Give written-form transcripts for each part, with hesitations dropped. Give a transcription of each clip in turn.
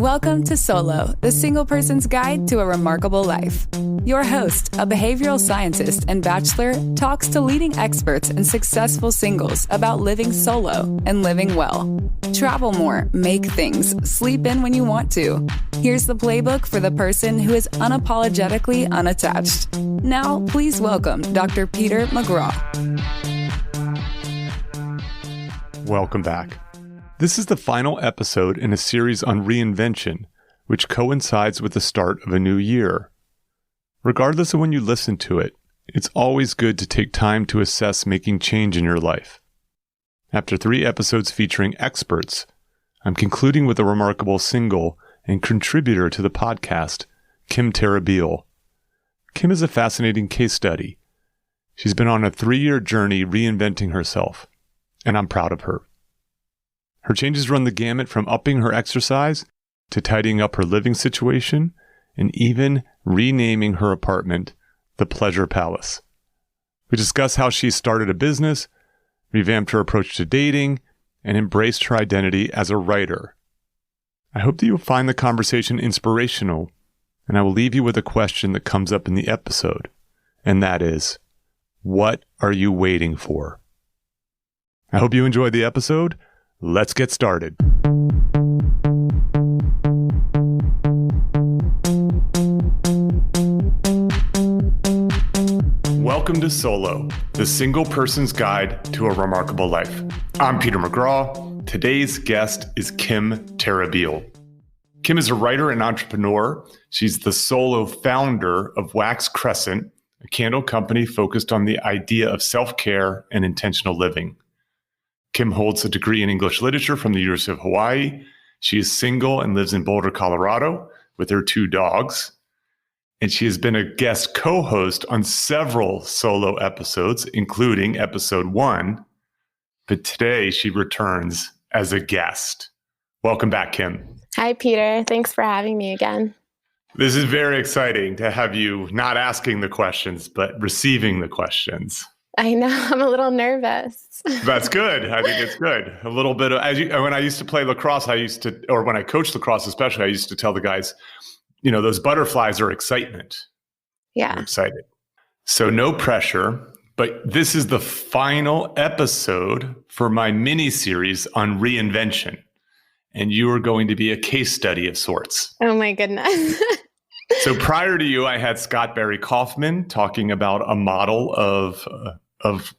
Welcome to Solo, the single person's guide to a remarkable life. Your host, a behavioral scientist and bachelor, talks to leading experts and successful singles about living solo and living well. Travel more, make things, sleep in when you want to. Here's the playbook for the person who is unapologetically unattached. Now, please welcome Dr. Peter McGraw. Welcome back. This is the final episode in a series on reinvention, which coincides with the start of a new year. Regardless of when you listen to it, it's always good to take time to assess making change in your life. After 3 episodes featuring experts, I'm concluding with a remarkable single and contributor to the podcast, Kym Terribile. Kym is a fascinating case study. She's been on a 3-year journey reinventing herself, and I'm proud of her. Her changes run the gamut from upping her exercise to tidying up her living situation and even renaming her apartment the Pleasure Palace. We discuss how she started a business, revamped her approach to dating, and embraced her identity as a writer. I hope that you'll find the conversation inspirational, and I will leave you with a question that comes up in the episode, and that is, what are you waiting for? I hope you enjoyed the episode. Let's get started. Welcome to Solo, the single person's guide to a remarkable life. I'm Peter McGraw. Today's guest is Kym Terribile. Kym is a writer and entrepreneur. She's the solo founder of Wax Crescent, a candle company focused on the idea of self-care and intentional living. Kym holds a degree in English literature from the University of Hawaii. She is single and lives in Boulder, Colorado, with her 2 dogs. And she has been a guest co-host on several solo episodes, including episode 1. But today she returns as a guest. Welcome back, Kym. Hi, Peter. Thanks for having me again. This is very exciting to have you not asking the questions, but receiving the questions. I know. I'm a little nervous. That's good. I think it's good. A little bit of, when I used to play lacrosse, or when I coached lacrosse especially, I used to tell the guys, those butterflies are excitement. Yeah. I'm excited. So no pressure, but this is the final episode for my mini series on reinvention. And you are going to be a case study of sorts. Oh my goodness. So prior to you, I had Scott Barry Kaufman talking about a model of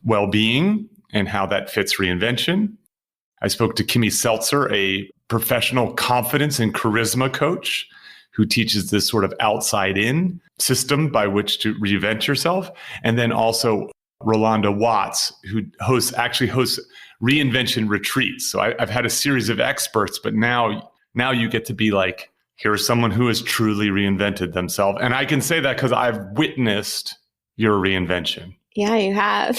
well-being and how that fits reinvention. I spoke to Kimmy Seltzer, a professional confidence and charisma coach who teaches this sort of outside-in system by which to reinvent yourself. And then also Rolanda Watts, who hosts reinvention retreats. So I've had a series of experts, but now you get to be like, here's someone who has truly reinvented themselves. And I can say that because I've witnessed your reinvention. Yeah, you have.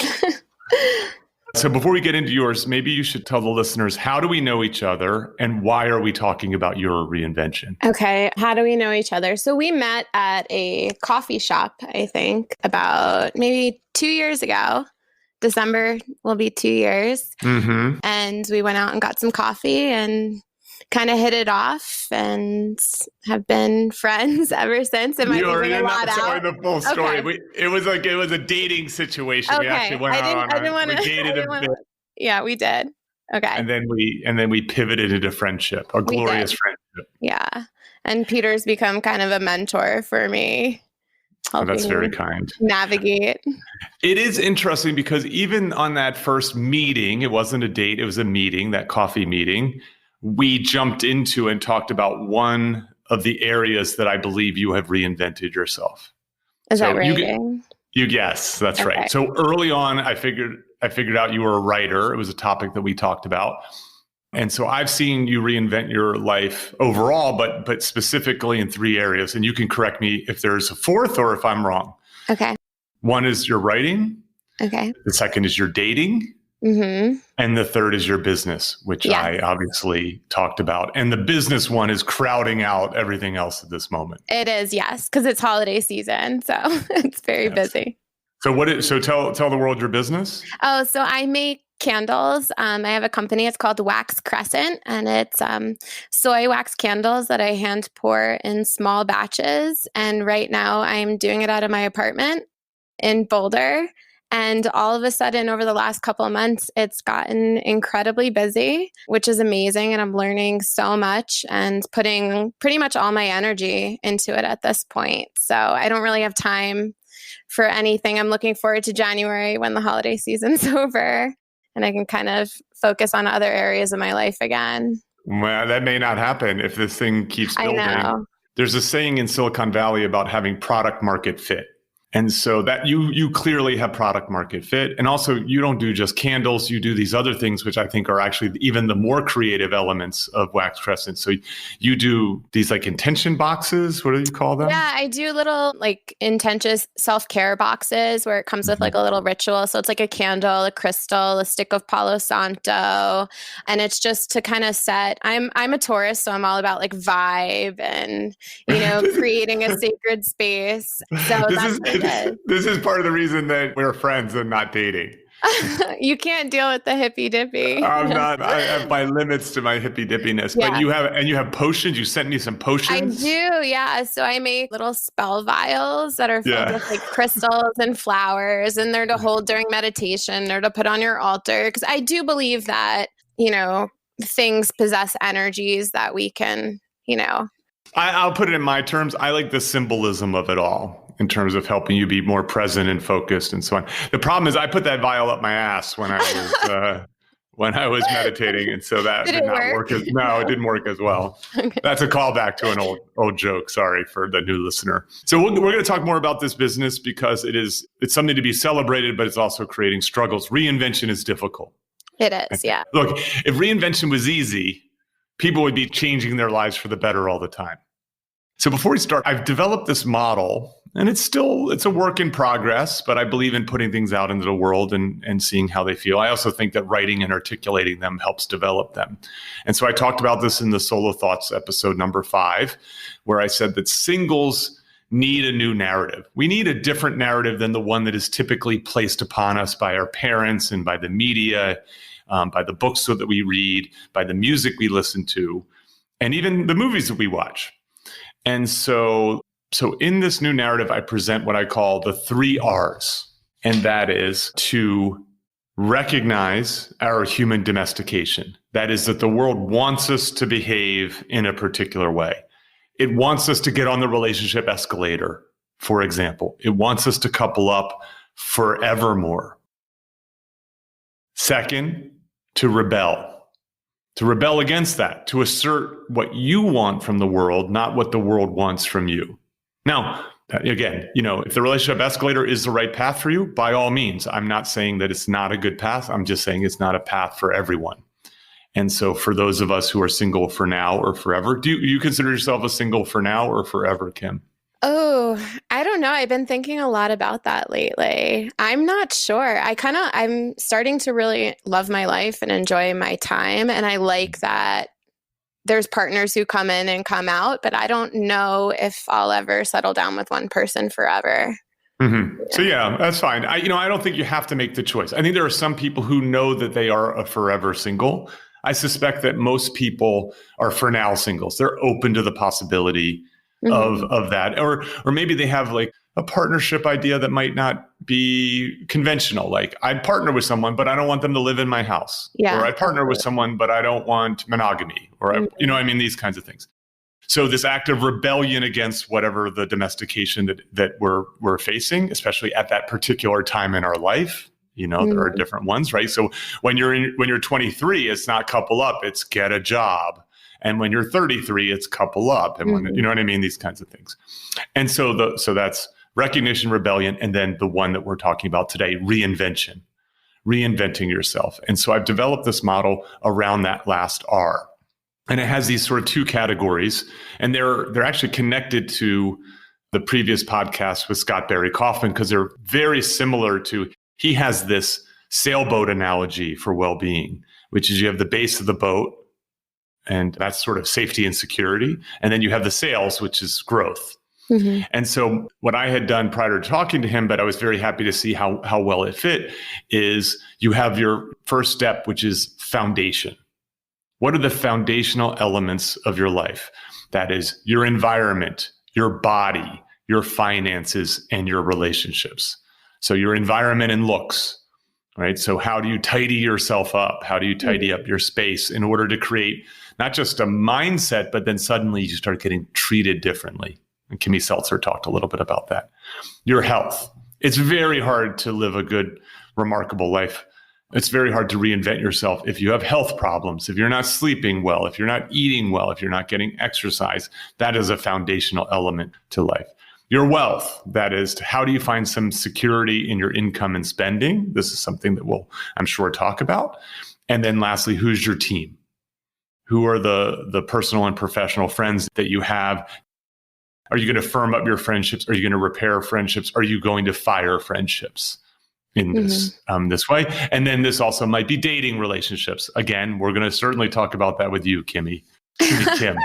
So before we get into yours, maybe you should tell the listeners, how do we know each other and why are we talking about your reinvention? Okay. How do we know each other? So we met at a coffee shop, I think, about maybe 2 years ago. December will be 2 years. Mm-hmm. And we went out and got some coffee and kind of hit it off and have been friends ever since. Am I leaving a lot out? Telling the full story. Okay. It was a dating situation. Okay. We actually went out on we dated a bit. Yeah, we did. Okay. And then we pivoted into friendship, a glorious friendship. Yeah. And Peter's become kind of a mentor for me. Oh, that's very kind. Navigate. It is interesting because even on that first meeting, it wasn't a date, it was a meeting, that coffee meeting. We jumped into and talked about one of the areas that I believe you have reinvented yourself. Is that writing? Yes, that's okay. Right. So early on, I figured out you were a writer. It was a topic that we talked about. And so I've seen you reinvent your life overall, but specifically in 3 areas. And you can correct me if there's a 4th or if I'm wrong. Okay. 1 is your writing. Okay. The 2nd is your dating. Mm-hmm. And the 3rd is your business, which I obviously talked about. And the business one is crowding out everything else at this moment. It is, yes, because it's holiday season. So it's very busy. So tell the world your business. Oh, so I make candles. I have a company. It's called Wax Crescent, and it's soy wax candles that I hand pour in small batches. And right now I'm doing it out of my apartment in Boulder. And all of a sudden, over the last couple of months, it's gotten incredibly busy, which is amazing. And I'm learning so much and putting pretty much all my energy into it at this point. So I don't really have time for anything. I'm looking forward to January when the holiday season's over and I can kind of focus on other areas of my life again. Well, that may not happen if this thing keeps building. I know. There's a saying in Silicon Valley about having product market fit. And so that you clearly have product market fit. And also you don't do just candles, you do these other things, which I think are actually even the more creative elements of Wax Crescent. So you do these like intention boxes. What do you call them? Yeah, I do little like intentions self-care boxes where it comes with like a little ritual. So it's like a candle, a crystal, a stick of Palo Santo. And it's just to kind of set, I'm a Taurus, so I'm all about like vibe and, creating a sacred space. So This is part of the reason that we're friends and not dating. You can't deal with the hippy dippy. I'm not. I have my limits to my hippy dippiness. Yeah. But you have potions. You sent me some potions. I do, yeah. So I make little spell vials that are filled with like crystals and flowers, and they're to hold during meditation. They're to put on your altar because I do believe that things possess energies that we can. I'll put it in my terms. I like the symbolism of it all in terms of helping you be more present and focused and so on. The problem is I put that vial up my ass when I was meditating. And so that did not work. No, it didn't work as well. Okay. That's a callback to an old joke. Sorry for the new listener. So we're going to talk more about this business because it's something to be celebrated, but it's also creating struggles. Reinvention is difficult. It is, yeah. Look, if reinvention was easy, people would be changing their lives for the better all the time. So before we start, I've developed this model, and it's a work in progress, but I believe in putting things out into the world and seeing how they feel. I also think that writing and articulating them helps develop them. And so I talked about this in the Solo Thoughts episode number 5, where I said that singles need a new narrative. We need a different narrative than the one that is typically placed upon us by our parents and by the media, by the books that we read, by the music we listen to, and even the movies that we watch. And so in this new narrative, I present what I call the 3 R's, and that is to recognize our human domestication. That is that the world wants us to behave in a particular way. It wants us to get on the relationship escalator, for example. It wants us to couple up forevermore. Second, to rebel against that, to assert what you want from the world, not what the world wants from you. Now, again, if the relationship escalator is the right path for you, by all means, I'm not saying that it's not a good path. I'm just saying it's not a path for everyone. And so for those of us who are single for now or forever, do you consider yourself a single for now or forever, Kym? Oh, I don't know. I've been thinking a lot about that lately. I'm not sure. I'm starting to really love my life and enjoy my time. And I like that there's partners who come in and come out, but I don't know if I'll ever settle down with one person forever. Mm-hmm. Yeah. So yeah, that's fine. I don't think you have to make the choice. I think there are some people who know that they are a forever single. I suspect that most people are for now singles. They're open to the possibility of that, or maybe they have like a partnership idea that might not be conventional. Like I'd partner with someone, but I don't want them to live in my house. Yeah, or I partner with someone, but I don't want monogamy, or these kinds of things. So this act of rebellion against whatever the domestication that we're facing, especially at that particular time in our life. There are different ones, right? So when you're 23, it's not couple up, it's get a job. And when you're 33, it's couple up. And when, you know what I mean? These kinds of things. And so that's recognition, rebellion, and then the one that we're talking about today, reinvention, reinventing yourself. And so I've developed this model around that last R. And it has these sort of 2 categories, and they're actually connected to the previous podcast with Scott Barry Kaufman because they're very similar to, he has this sailboat analogy for well-being, which is you have the base of the boat, and that's sort of safety and security. And then you have the sails, which is growth. And so what I had done prior to talking to him, but I was very happy to see how well it fit, is you have your first step, which is foundation. What are the foundational elements of your life? That is your environment, your body, your finances, and your relationships. So your environment and looks, right? So how do you tidy yourself up? How do you tidy up your space in order to create not just a mindset, but then suddenly you start getting treated differently? And Kimmy Seltzer talked a little bit about that. Your health. It's very hard to live a good, remarkable life. It's very hard to reinvent yourself if you have health problems, if you're not sleeping well, if you're not eating well, if you're not getting exercise. That is a foundational element to life. Your wealth, that is, how do you find some security in your income and spending? This is something that we'll, I'm sure, talk about. And then lastly, who's your team? Who are the personal and professional friends that you have? Are you going to firm up your friendships? Are you going to repair friendships? Are you going to fire friendships in this way? And then this also might be dating relationships. Again, we're going to certainly talk about that with you, Kimmy. Kim.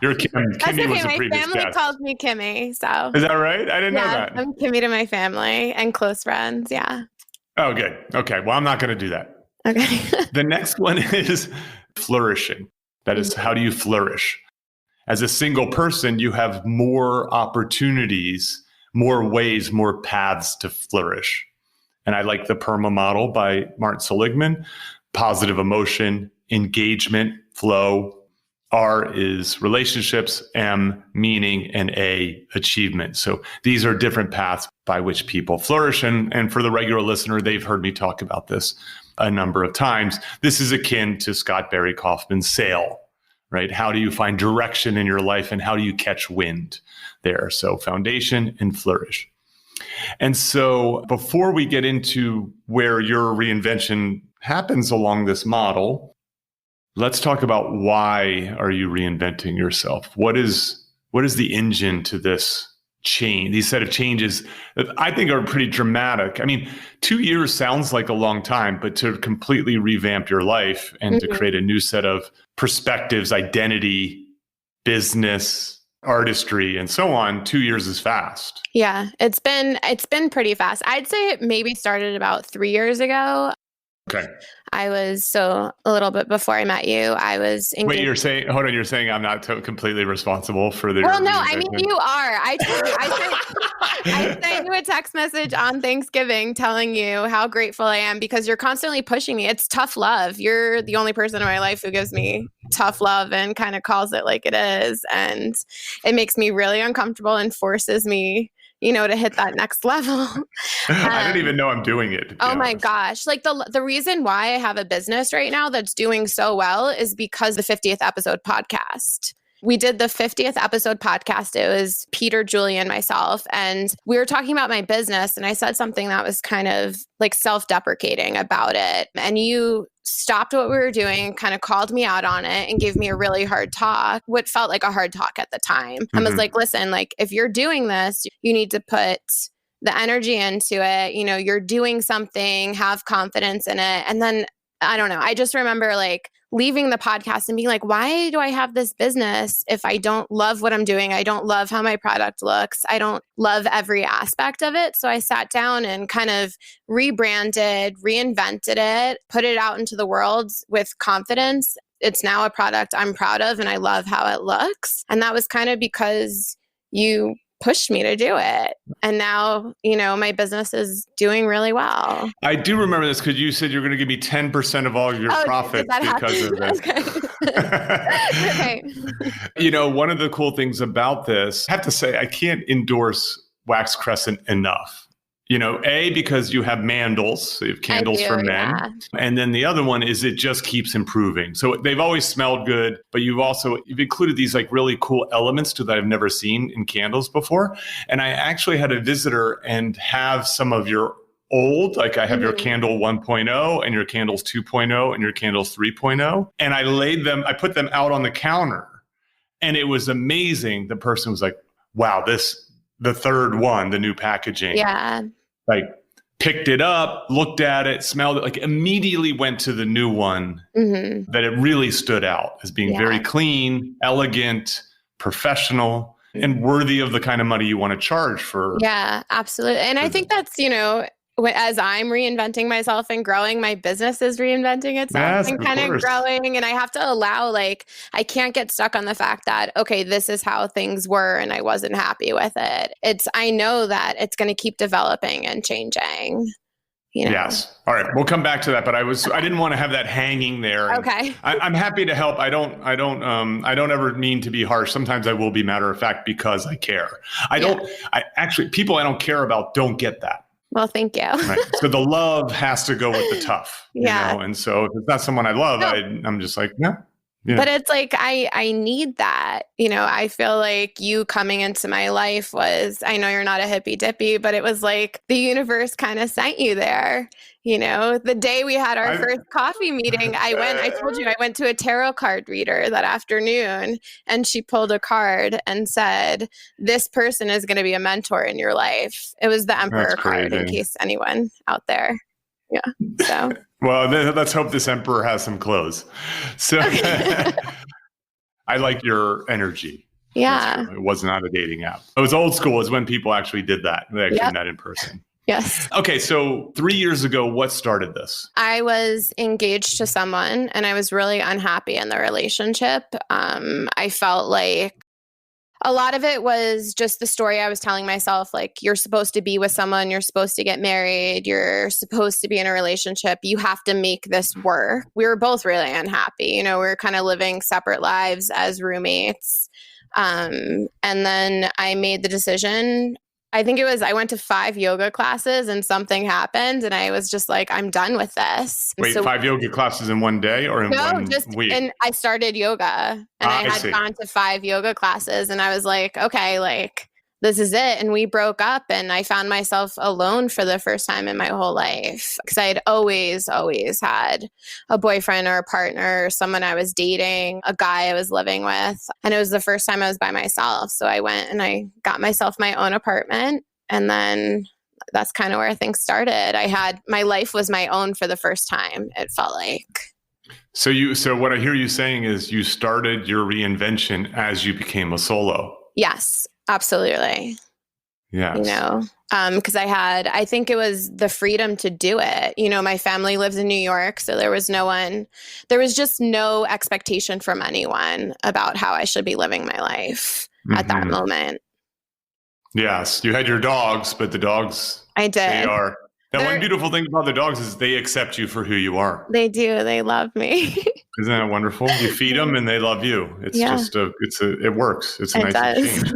You're Kim. Kimmy was a previous my family guest. calls me Kimmy. So is that right? I didn't know that. I'm Kimmy to my family and close friends. Yeah. Oh, good. Okay. Well, I'm not going to do that. Okay. The next one is flourishing. That is, how do you flourish? As a single person, you have more opportunities, more ways, more paths to flourish. And I like the PERMA model by Martin Seligman: positive emotion, engagement, flow. R is relationships, M, meaning, and A, achievement. So these are different paths by which people flourish. And for the regular listener, they've heard me talk about this a number of times. This is akin to Scott Barry Kaufman's sail. Right? How do you find direction in your life and how do you catch wind there? So foundation and flourish. And so before we get into where your reinvention happens along this model, let's talk about why are you reinventing yourself? What is the engine to this change, these set of changes that I think are pretty dramatic? I mean, 2 years sounds like a long time, but to completely revamp your life and to create a new set of perspectives, identity, business, artistry, and so on, 2 years is fast. Yeah, it's been pretty fast. I'd say it maybe started about 3 years ago. Okay. I was, so a little bit before I met you, I was engaged. Wait, you're saying I'm not completely responsible for the... Well, no, I mean, you are. I sent you a text message on Thanksgiving telling you how grateful I am because you're constantly pushing me. It's tough love. You're the only person in my life who gives me tough love and kind of calls it like it is. And it makes me really uncomfortable and forces me, to hit that next level. I didn't even know I'm doing it. Oh my gosh. Like the reason why I have a business right now that's doing so well is because the 50th episode podcast. We did the 50th episode podcast. It was Peter, Julie, and myself. And we were talking about my business. And I said something that was kind of like self-deprecating about it. And you stopped what we were doing, kind of called me out on it and gave me a really hard talk, what felt like a hard talk at the time. I was like, listen, like if you're doing this, you need to put the energy into it. You're doing something, have confidence in it. And then I don't know. I just remember like leaving the podcast and being like, why do I have this business if I don't love what I'm doing? I don't love how my product looks. I don't love every aspect of it. So I sat down and kind of rebranded, reinvented it, put it out into the world with confidence. It's now a product I'm proud of and I love how it looks. And that was kind of because you pushed me to do it. And now, my business is doing really well. I do remember this because you said you're going to give me 10% of all your profits because of this. Okay. Okay. One of the cool things about this, I have to say, I can't endorse Wax Crescent enough. Because you have mandals, so you have candles for men. Yeah. And then the other one is it just keeps improving. So they've always smelled good, but you've included these like really cool elements that I've never seen in candles before. And I actually had a visitor and have some of your old, like I have your candle 1.0 and your candles 2.0 and your candles 3.0. And I put them out on the counter and it was amazing. The person was like, wow, the third one, the new packaging. Yeah. Like picked it up, looked at it, smelled it, like immediately went to the new one that it really stood out as being very clean, elegant, professional. and worthy of the kind of money you want to charge for. Yeah, absolutely. And I think that's, as I'm reinventing myself and growing, my business is reinventing itself and kind of growing. And I have to allow, I can't get stuck on the fact that, okay, this is how things were and I wasn't happy with it. I know that it's going to keep developing and changing. Yes. All right. We'll come back to that, but I didn't want to have that hanging there. Okay. I'm happy to help. I don't ever mean to be harsh. Sometimes I will be matter of fact because I care. People I don't care about don't get that. Well, thank you. Right. So the love has to go with the tough, and so if it's not someone I love, I'm just like, no. Yeah. But it's I need that. I feel like you coming into my life I know you're not a hippy dippy, but it was like the universe kind of sent you there. The day we had our first coffee meeting, I told you I went to a tarot card reader that afternoon, and she pulled a card and said, this person is going to be a mentor in your life. It was the Emperor card, in case anyone out there. Yeah. So. Well, let's hope this Emperor has some clothes. So I like your energy. Yeah. It was not a dating app. It was old school. Is when people actually did that. They actually met in person. Yes. Okay. So 3 years ago, what started this? I was engaged to someone and I was really unhappy in the relationship. I felt like a lot of it was just the story I was telling myself, you're supposed to be with someone, you're supposed to get married, you're supposed to be in a relationship, you have to make this work. We were both really unhappy. We were kind of living separate lives as roommates. And then I made the decision. I think I went to 5 yoga classes and something happened and I was just like, I'm done with this. Wait, 5 yoga classes in one day or in one week? And I started yoga and I had gone to 5 yoga classes and I was like, okay, this is it. And we broke up and I found myself alone for the first time in my whole life because I'd always had a boyfriend or a partner or someone I was dating, a guy I was living with. And it was the first time I was by myself. So I went and I got myself my own apartment. And then that's kind of where things started. My life was my own for the first time, it felt like. So what I hear you saying is you started your reinvention as you became a solo. Yes. Absolutely. Yes. Because I think it was the freedom to do it. My family lives in New York, so there was just no expectation from anyone about how I should be living my life at that moment. Yes. You had your dogs, but the dogs, I did. One beautiful thing about the dogs is they accept you for who you are. They do. They love me. Isn't that wonderful? You feed them and they love you. It's it works. It's a nice exchange.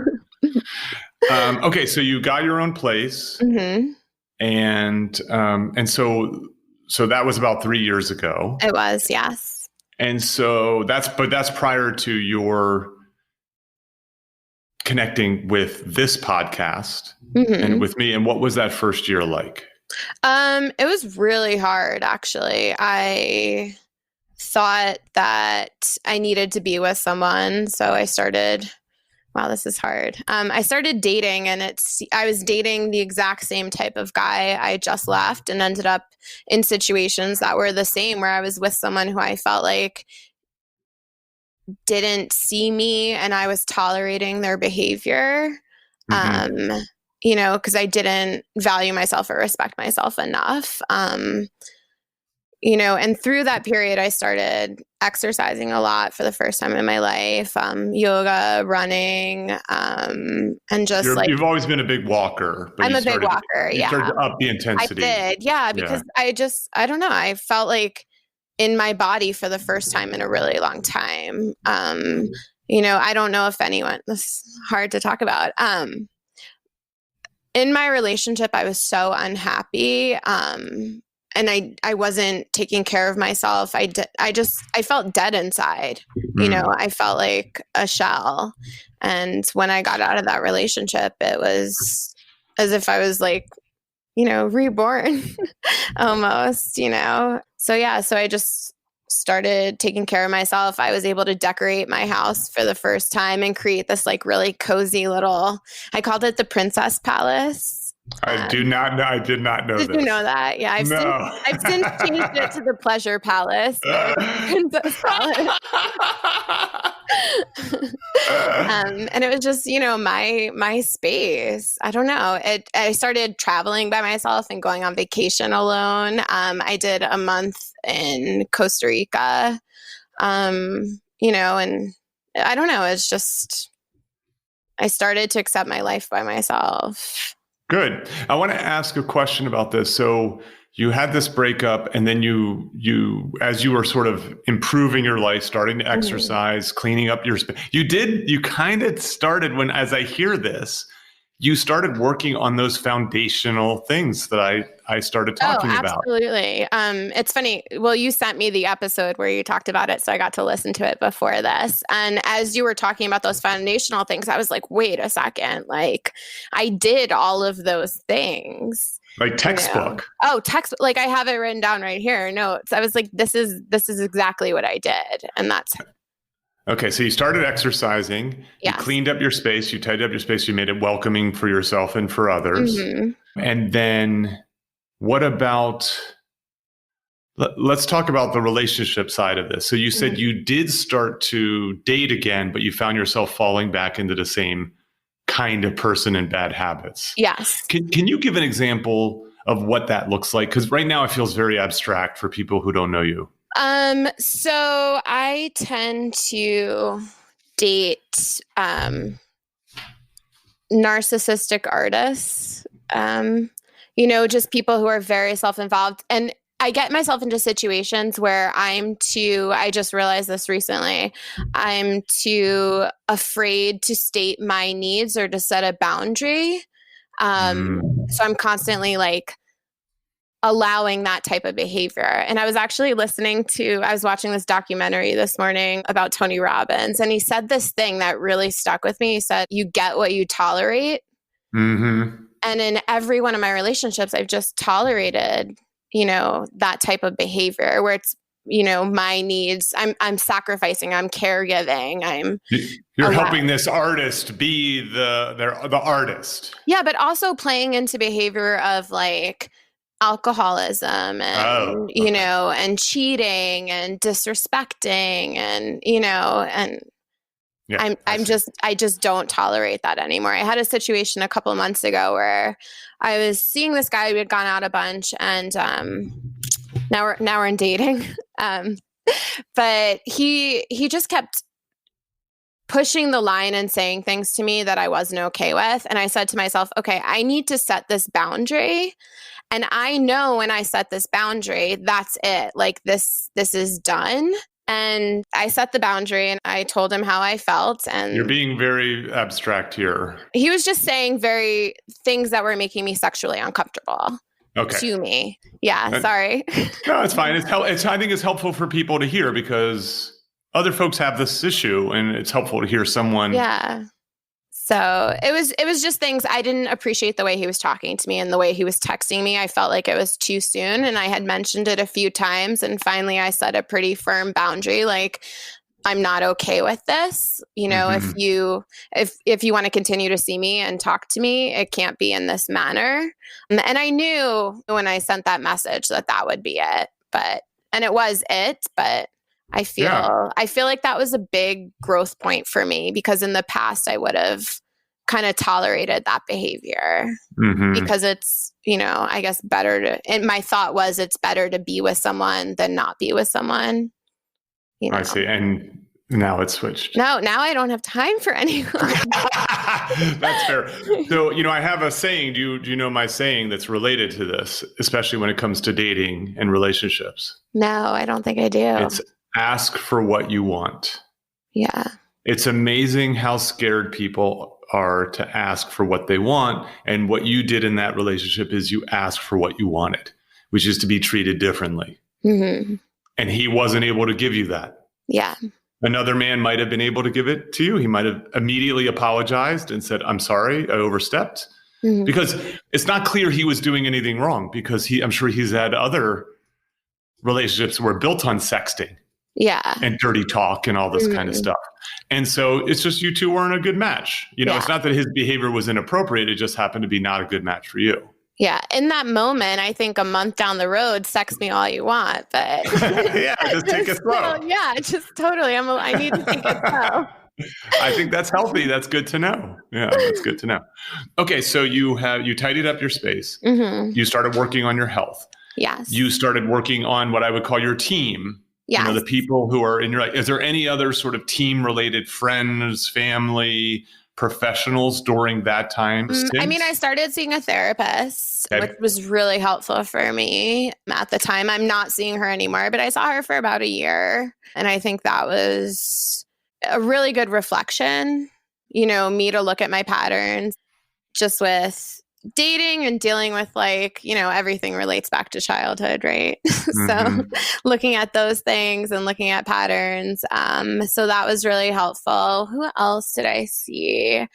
Okay, so you got your own place, and so that was about 3 years ago. It was, yes. And so that's prior to your connecting with this podcast and with me. And what was that first year like? It was really hard, actually. I thought that I needed to be with someone, so I started. Wow, this is hard. I started dating and I was dating the exact same type of guy I just left and ended up in situations that were the same where I was with someone who I felt like didn't see me and I was tolerating their behavior, because I didn't value myself or respect myself enough. And through that period, I started exercising a lot for the first time in my life, yoga, running, and just you've always been a big walker. But I'm a big walker. You started to up the intensity. I did. Yeah. Because I don't know. I felt like in my body for the first time in a really long time. I don't know if anyone, this is hard to talk about. In my relationship, I was so unhappy. And I wasn't taking care of myself. I felt dead inside. I felt like a shell. And when I got out of that relationship, it was as if I was reborn almost, So I just started taking care of myself. I was able to decorate my house for the first time and create this really cozy little, I called it the Princess Palace. I did not know Did you know that? Yeah, I've since changed it to the Pleasure Palace. Princess Palace. And it was just, my space. I don't know. I started traveling by myself and going on vacation alone. I did a month in Costa Rica, and I don't know. It's just, I started to accept my life by myself. Good. I want to ask a question about this. So you had this breakup, and then you, as you were sort of improving your life, starting to exercise, cleaning up your space, you kind of started when, as I hear this, you started working on those foundational things that I started talking about. Absolutely. It's funny. Well, you sent me the episode where you talked about it, so I got to listen to it before this. And as you were talking about those foundational things, I was like, wait a second. Like, I did all of those things. Like textbook. Oh, textbook. Like, I have it written down right here, notes. I was like, this is exactly what I did. And that's okay, so you started exercising, you cleaned up your space, you tidied up your space, you made it welcoming for yourself and for others. And then what about, let's talk about the relationship side of this. So you said you did start to date again, but you found yourself falling back into the same kind of person and bad habits. Yes. Can you give an example of what that looks like? Because right now it feels very abstract for people who don't know you. So I tend to date, narcissistic artists, just people who are very self-involved. And I get myself into situations where I just realized this recently, I'm too afraid to state my needs or to set a boundary. So I'm constantly like, allowing that type of behavior. And I was actually I was watching this documentary this morning about Tony Robbins, and he said this thing that really stuck with me. He said, you get what you tolerate. And in every one of my relationships, I've just tolerated, that type of behavior where it's, my needs, I'm sacrificing, I'm caregiving, you're helping this artist be the artist. Yeah. But also playing into behavior of like, alcoholism and, and cheating and disrespecting and, I just don't tolerate that anymore. I had a situation a couple of months ago where I was seeing this guy. We had gone out a bunch, and now we're in dating. But he just kept pushing the line and saying things to me that I wasn't okay with. And I said to myself, okay, I need to set this boundary. And I know when I set this boundary, that's it. Like this is done. And I set the boundary and I told him how I felt. And you're being very abstract here. He was just saying things that were making me sexually uncomfortable to me. Yeah, sorry. No, it's fine. I think it's helpful for people to hear because other folks have this issue, and it's helpful to hear someone. Yeah. So it was just things. I didn't appreciate the way he was talking to me and the way he was texting me. I felt like it was too soon, and I had mentioned it a few times, and finally I set a pretty firm boundary. Like, I'm not okay with this. If you want to continue to see me and talk to me, it can't be in this manner. And I knew when I sent that message that would be it. And it was it, but I feel like that was a big growth point for me, because in the past I would have kind of tolerated that behavior because it's, I guess and my thought was it's better to be with someone than not be with someone. I see. And now it's switched. No, now I don't have time for anyone. That's fair. So, I have a saying. Do you know my saying that's related to this, especially when it comes to dating and relationships? No, I don't think I do. It's ask for what you want. Yeah. It's amazing how scared people are to ask for what they want. And what you did in that relationship is you asked for what you wanted, which is to be treated differently. And he wasn't able to give you that. Yeah. Another man might have been able to give it to you. He might have immediately apologized and said, I'm sorry, I overstepped. Because it's not clear he was doing anything wrong, because I'm sure he's had other relationships were built on sexting. Yeah. And dirty talk and all this kind of stuff. And so it's just you two weren't a good match. It's not that his behavior was inappropriate. It just happened to be not a good match for you. Yeah. In that moment, I think a month down the road, sex me all you want, but yeah, just take it slow. Yeah, just totally. I need to take it slow. I think that's healthy. That's good to know. Yeah, that's good to know. Okay, so you tidied up your space. Mm-hmm. You started working on your health. Yes. You started working on what I would call your team. Yes. The people who are in your life. Is there any other sort of team-related friends, family, professionals during that time? I mean, I started seeing a therapist, Okay. which was really helpful for me at the time. I'm not seeing her anymore, but I saw her for about a year. And I think that was a really good reflection, me to look at my patterns just with dating and dealing with everything relates back to childhood, right? So looking at those things and looking at patterns. So that was really helpful. Who else did I see?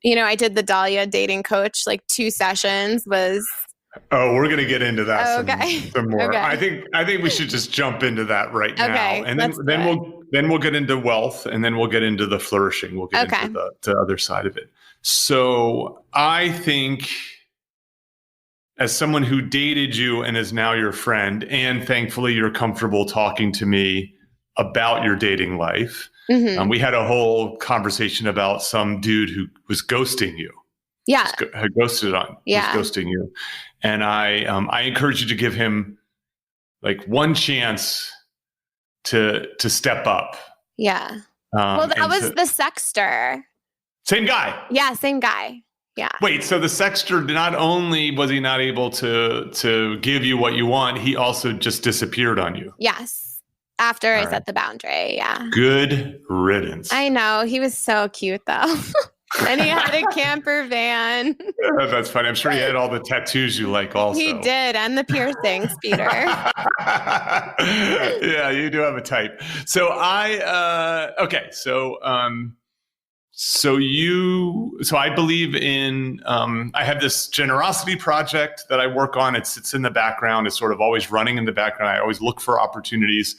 I did the Dahlia dating coach, 2 sessions was. Oh, we're going to get into that some more. Okay. I think we should just jump into that right now. And then we'll get into wealth, and then we'll get into the flourishing. We'll get into the other side of it. So I think, as someone who dated you and is now your friend, and thankfully you're comfortable talking to me about your dating life. Mm-hmm. We had a whole conversation about some dude who was ghosting you. Yeah. Had ghosted on. Yeah. Was ghosting you. And I encourage you to give him one chance to step up. Yeah. Well, that was the sexter. Same guy. Yeah, same guy. Yeah. Wait, so the sexter, not only was he not able to give you what you want, he also just disappeared on you. Yes. After I set the boundary. Yeah. Good riddance. I know. He was so cute though. And he had a camper van. Yeah, that's funny. I'm sure he had all the tattoos you like also. He did. And the piercings, Peter. Yeah, you do have a type. So So I believe in, I have this generosity project that I work on. It sits in the background. It's sort of always running in the background. I always look for opportunities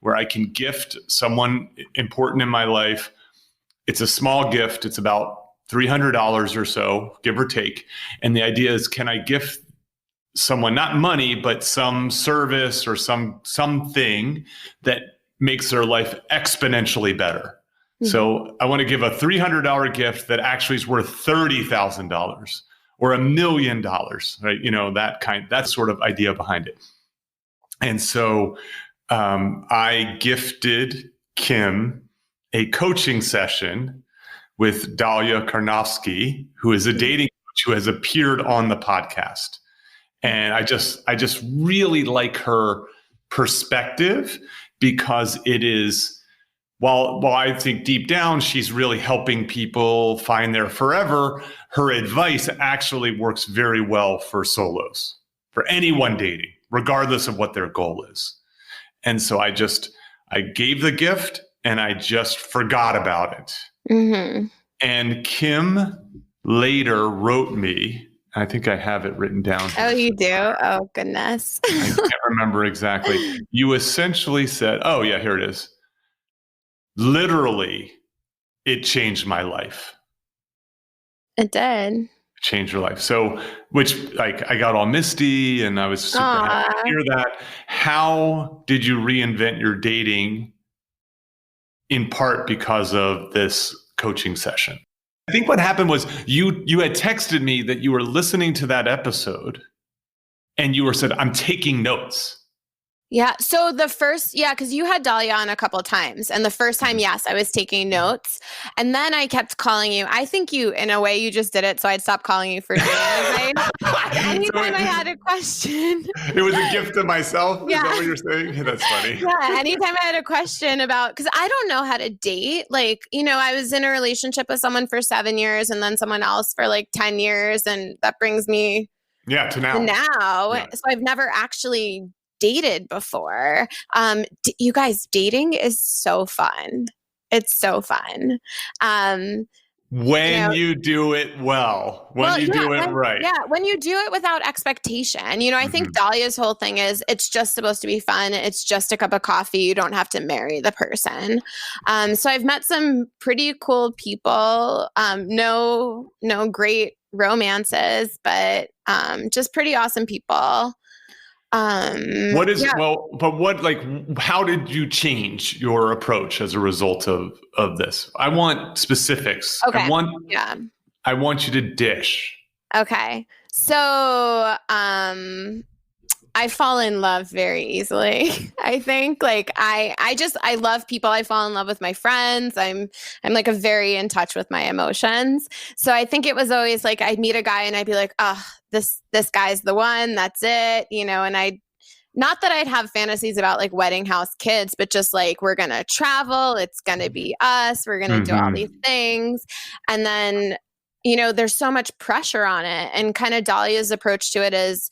where I can gift someone important in my life. It's a small gift. It's about $300 or so, give or take. And the idea is, can I gift someone not money, but some service or something that makes their life exponentially better? So I want to give a $300 gift that actually is worth $30,000 or $1 million, right? That sort of idea behind it. And so I gifted Kym a coaching session with Dahlia Karnofsky, who is a dating coach who has appeared on the podcast. And I just really like her perspective, because it is, while I think deep down she's really helping people find their forever, her advice actually works very well for solos, for anyone dating, regardless of what their goal is. And so I gave the gift and I just forgot about it. Mm-hmm. And Kym later wrote me, I think I have it written down here. Oh, you do? Oh, goodness. I can't remember exactly. You essentially said, oh yeah, here it is. Literally, it changed my life. It did. Changed your life. So, which I got all misty and I was super happy to hear that. How did you reinvent your dating? In part because of this coaching session. I think what happened was you had texted me that you were listening to that episode and you said, I'm taking notes. Yeah. So because you had Dahlia on a couple of times, and the first time, yes, I was taking notes, and then I kept calling you. I think in a way, you just did it so I'd stop calling you for dating advice. Anytime I had a question, it was a gift to myself. Yeah. Is that what you're saying? That's funny. Yeah. Anytime I had a question about, because I don't know how to date. I was in a relationship with someone for 7 years, and then someone else for 10 years, and that brings me to now. Yeah. So I've never actually dated before. You guys, dating is so fun. It's so fun. When you do it well, when you do it right. Yeah, when you do it without expectation. I think Dahlia's whole thing is it's just supposed to be fun. It's just a cup of coffee. You don't have to marry the person. So I've met some pretty cool people. No great romances, but just pretty awesome people. Yeah. How did you change your approach as a result of this? I want specifics. Okay. I want you to dish. Okay. So, I fall in love very easily. I think like I love people. I fall in love with my friends. I'm like a very in touch with my emotions. So I think it was always like I'd meet a guy and I'd be like, oh, this guy's the one. That's it. And not that I'd have fantasies about like wedding house kids, but just like we're gonna travel. It's gonna be us. We're gonna do all these things. And then, there's so much pressure on it. And kind of Dahlia's approach to it is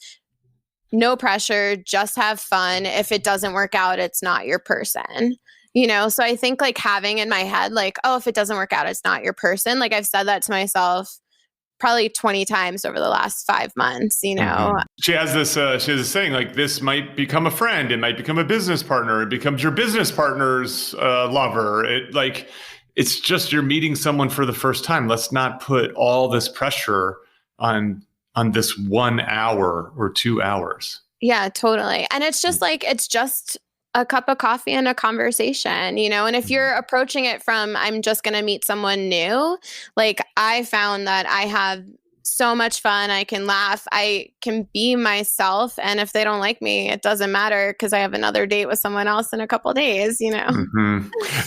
no pressure, just have fun. If it doesn't work out, it's not your person. So I think like having in my head, like, oh, if it doesn't work out, it's not your person. Like I've said that to myself probably 20 times over the last 5 months, She has this saying like, this might become a friend. It might become a business partner. It becomes your business partner's lover. It's just, you're meeting someone for the first time. Let's not put all this pressure on this 1 hour or 2 hours. Yeah, totally. And it's just like, it's just a cup of coffee and a conversation, and if you're approaching it from, I'm just going to meet someone new, like I found that I have so much fun. I can laugh. I can be myself. And if they don't like me, it doesn't matter because I have another date with someone else in a couple of days,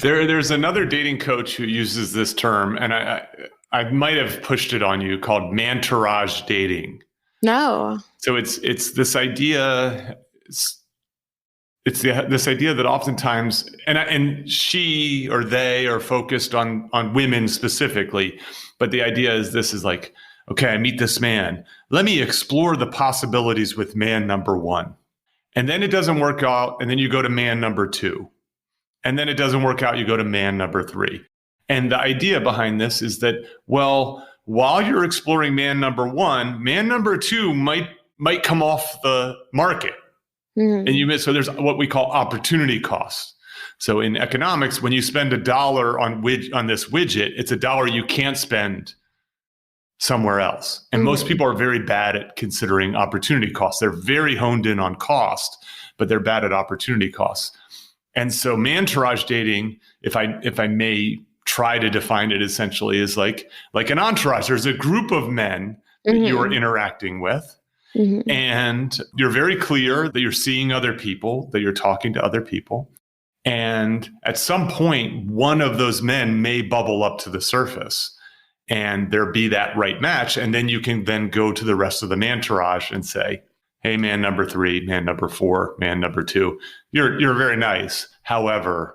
There's another dating coach who uses this term, and I might have pushed it on you, called mantourage dating. No. So it's this idea. It's this idea that oftentimes, and she or they are focused on women specifically, but the idea is this is like, okay, I meet this man. Let me explore the possibilities with man number one. And then it doesn't work out. And then you go to man number two. And then it doesn't work out. You go to man number three. And the idea behind this is that, well, while you're exploring man number one, man number two might come off the market. Mm-hmm. And so there's what we call opportunity cost. So in economics, when you spend $1 on this widget, it's $1 you can't spend somewhere else. And most people are very bad at considering opportunity costs. They're very honed in on cost, but they're bad at opportunity costs. And so mantourage dating, if I may try to define it, essentially is like an entourage. There's a group of men that you're interacting with. Mm-hmm. And you're very clear that you're seeing other people, that you're talking to other people. And at some point, one of those men may bubble up to the surface and there be that right match. And then you can then go to the rest of the mantourage and say, hey, man number 3, man number 4, man number 2, you're very nice. However,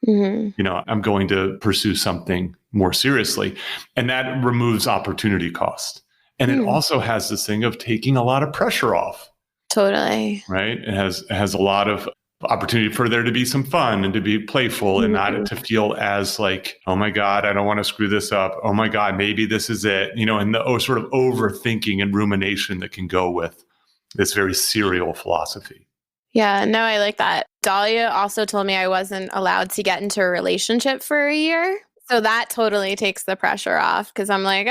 I'm going to pursue something more seriously. And that removes opportunity cost. And it also has this thing of taking a lot of pressure off. Totally. Right? It has a lot of opportunity for there to be some fun and to be playful and not to feel as like, oh my God, I don't want to screw this up. Oh my God, maybe this is it. And the sort of overthinking and rumination that can go with this very serial philosophy. Yeah, no, I like that. Dahlia also told me I wasn't allowed to get into a relationship for a year. So that totally takes the pressure off because I'm like,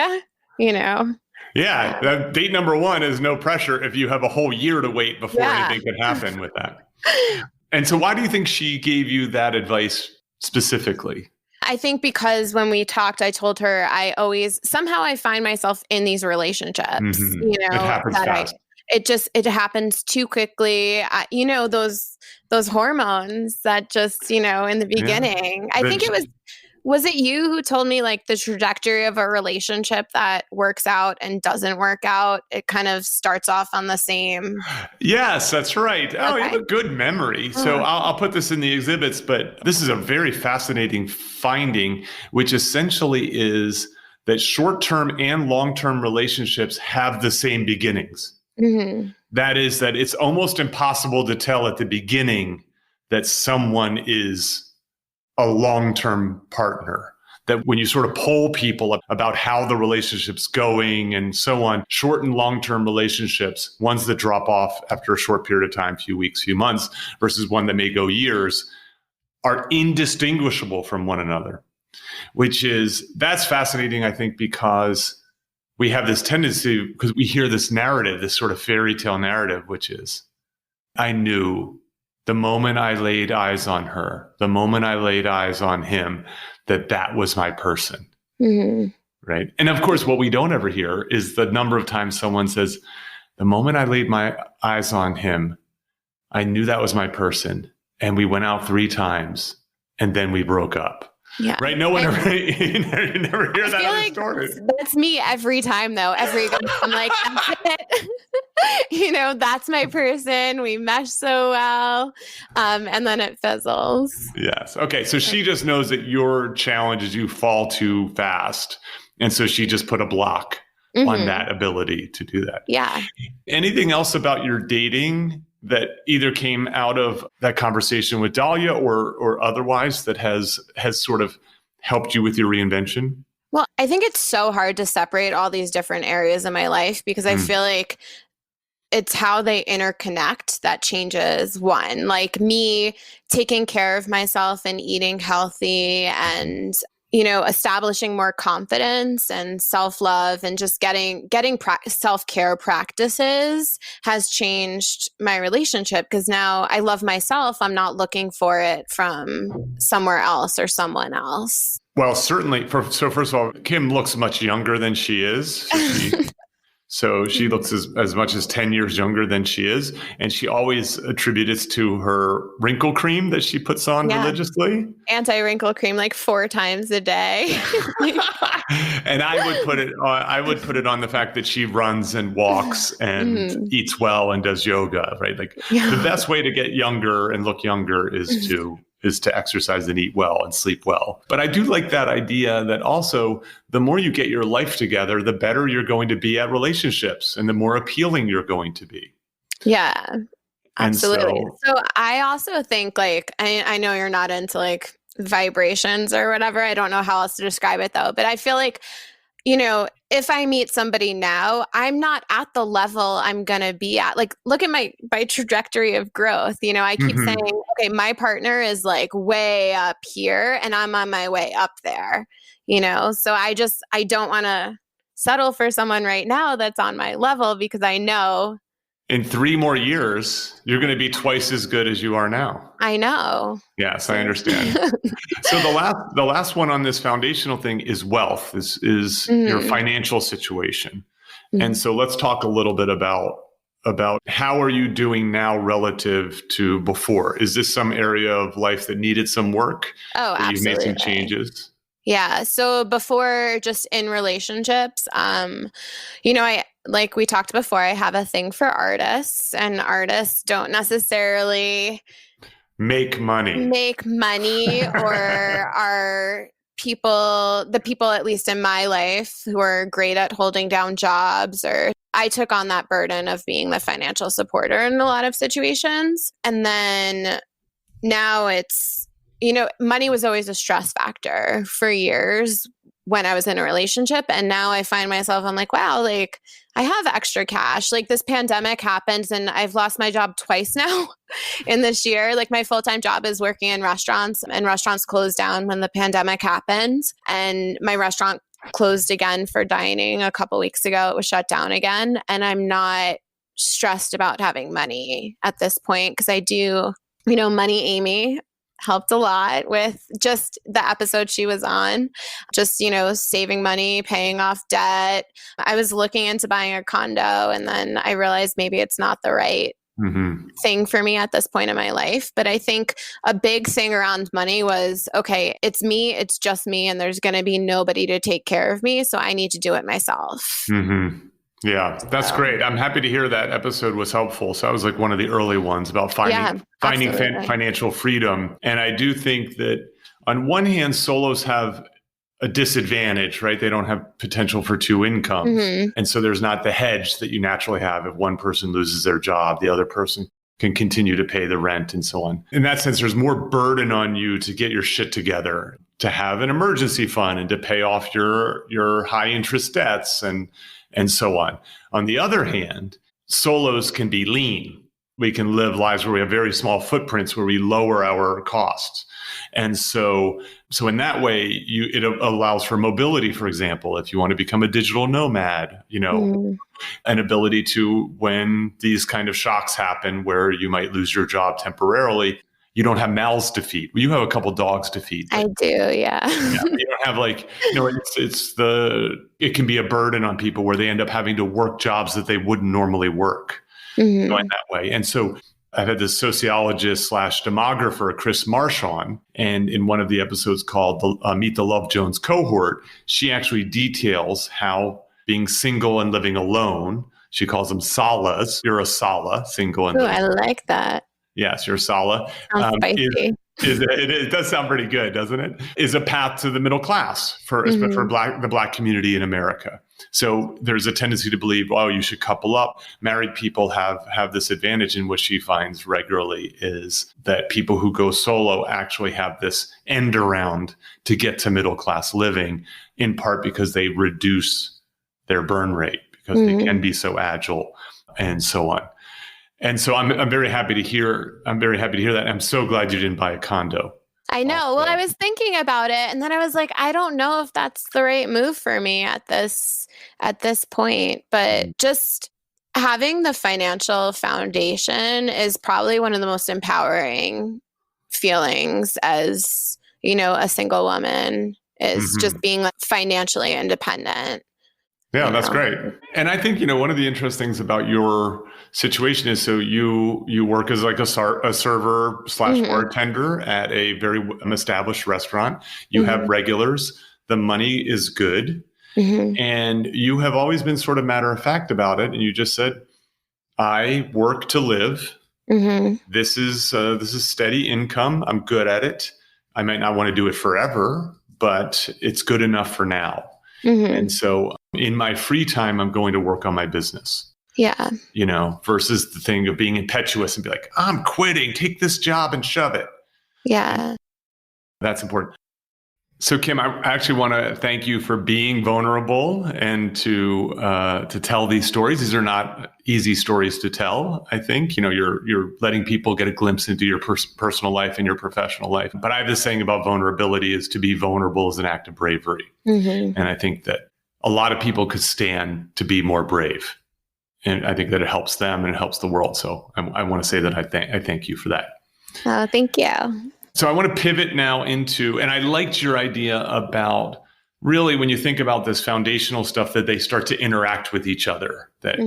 Yeah, date number 1 is no pressure if you have a whole year to wait before anything could happen with that. And so why do you think she gave you that advice specifically? I think because when we talked, I told her somehow I find myself in these relationships, it happens fast. It happens too quickly. Those hormones that just, in the beginning, I think was it you who told me like the trajectory of a relationship that works out and doesn't work out? It kind of starts off on the same. Yes, that's right. Okay. Oh, you have a good memory. So I'll put this in the exhibits, but this is a very fascinating finding, which essentially is that short-term and long-term relationships have the same beginnings. Mm-hmm. That is that it's almost impossible to tell at the beginning that someone is a long-term partner. That when you sort of poll people about how the relationship's going and so on, short and long-term relationships, ones that drop off after a short period of time, few weeks, few months, versus one that may go years, are indistinguishable from one another. That's fascinating, I think, because we have this tendency, because we hear this narrative, this sort of fairy tale narrative, which is, I knew the moment I laid eyes on her, the moment I laid eyes on him, that was my person. Mm-hmm. Right. And of course, what we don't ever hear is the number of times someone says, the moment I laid my eyes on him, I knew that was my person. And we went out 3 times and then we broke up. Yeah. Right. No one ever, you never hear that other story. That's me every time though. I'm like, that's it. That's my person. We mesh so well. And then it fizzles. Yes. Okay. So she just knows that your challenge is you fall too fast. And so she just put a block on that ability to do that. Yeah. Anything else about your dating that either came out of that conversation with Dahlia or otherwise that has sort of helped you with your reinvention? Well, I think it's so hard to separate all these different areas of my life because I feel like it's how they interconnect that changes one. Like me taking care of myself and eating healthy and establishing more confidence and self-love and just getting self-care practices has changed my relationship because now I love myself. I'm not looking for it from somewhere else or someone else. Well, certainly. So first of all, Kym looks much younger than she is. So she looks as much as 10 years younger than she is. And she always attributes it to her wrinkle cream that she puts on religiously. Anti-wrinkle cream like 4 times a day. And I would put it on the fact that she runs and walks and eats well and does yoga, right? Like the best way to get younger and look younger is to exercise and eat well and sleep well. But I do like that idea that also the more you get your life together, the better you're going to be at relationships and the more appealing you're going to be. Yeah, absolutely. So I also think like, I know you're not into like vibrations or whatever. I don't know how else to describe it though, but I feel like, if I meet somebody now, I'm not at the level I'm going to be at. Like, look at my trajectory of growth. I keep saying, okay, my partner is like way up here and I'm on my way up there, So I don't want to settle for someone right now that's on my level because I know in 3 more years, you're going to be twice as good as you are now. I know. Yes, I understand. So the last one on this foundational thing is wealth, is your financial situation. And so let's talk a little bit about how are you doing now relative to before? Is this some area of life that needed some work? Oh, absolutely. You've made some changes? Yeah. So before, just in relationships, like we talked before, I have a thing for artists, and artists don't necessarily make money or are the people, at least in my life, who are great at holding down jobs, or I took on that burden of being the financial supporter in a lot of situations. And then now it's, money was always a stress factor for years when I was in a relationship. And now I find myself, I'm like, wow, like I have extra cash. Like this pandemic happened and I've lost my job twice now in this year. Like my full-time job is working in restaurants, and restaurants closed down when the pandemic happened. And my restaurant closed again for dining a couple weeks ago. It was shut down again. And I'm not stressed about having money at this point because I do, Money Amy helped a lot with just the episode she was on, just, saving money, paying off debt. I was looking into buying a condo, and then I realized maybe it's not the right thing for me at this point in my life. But I think a big thing around money was, okay, it's me, it's just me, and there's going to be nobody to take care of me. So I need to do it myself. Yeah, that's great. I'm happy to hear that episode was helpful. So that was like one of the early ones about finding financial freedom. And I do think that on one hand, solos have a disadvantage, right? They don't have potential for 2 incomes. And so there's not the hedge that you naturally have. If one person loses their job, the other person can continue to pay the rent and so on. In that sense, there's more burden on you to get your shit together, to have an emergency fund and to pay off your high interest debts and so on. On the other hand, solos can be lean. We can live lives where we have very small footprints, where we lower our costs. And so in that way, it allows for mobility, for example, if you want to become a digital nomad, an ability to, when these kind of shocks happen where you might lose your job temporarily, you don't have mouths to feed. You have a couple dogs to feed. I do, yeah. You don't have it can be a burden on people where they end up having to work jobs that they wouldn't normally work going that way. And so I've had this sociologist / demographer, Chris Marsh, on, and in one of the episodes called Meet the Love Jones Cohort, she actually details how being single and living alone, she calls them salas. You're a sala, single and living. I like that. Yes, you're sala. Spicy. It does sound pretty good, doesn't it? Is a path to the middle class for the Black community in America. So there's a tendency to believe, you should couple up. Married people have this advantage, and what she finds regularly is that people who go solo actually have this end around to get to middle class living, in part because they reduce their burn rate, because they can be so agile and so on. And so I'm very happy to hear that. I'm so glad you didn't buy a condo. I know. Well, I was thinking about it, and then I was like, I don't know if that's the right move for me at this point. But just having the financial foundation is probably one of the most empowering feelings as, a single woman, is just being financially independent. Yeah, that's great. And I think, one of the interesting things about your situation is, so you work as like a server / bartender at a very established restaurant. You have regulars. The money is good. And you have always been sort of matter of fact about it. And you just said, I work to live. This is steady income. I'm good at it. I might not want to do it forever, but it's good enough for now. And so in my free time, I'm going to work on my business. Yeah. Versus the thing of being impetuous and be like, I'm quitting, take this job and shove it. Yeah. That's important. So Kym, I actually want to thank you for being vulnerable and to tell these stories. These are not easy stories to tell. I think, you're letting people get a glimpse into your personal life and your professional life. But I have this saying about vulnerability is to be vulnerable is an act of bravery. And I think that a lot of people could stand to be more brave. And I think that it helps them and it helps the world. So I want to say that I thank you for that. Oh, thank you. So I want to pivot now into, and I liked your idea about really when you think about this foundational stuff, that they start to interact with each other, that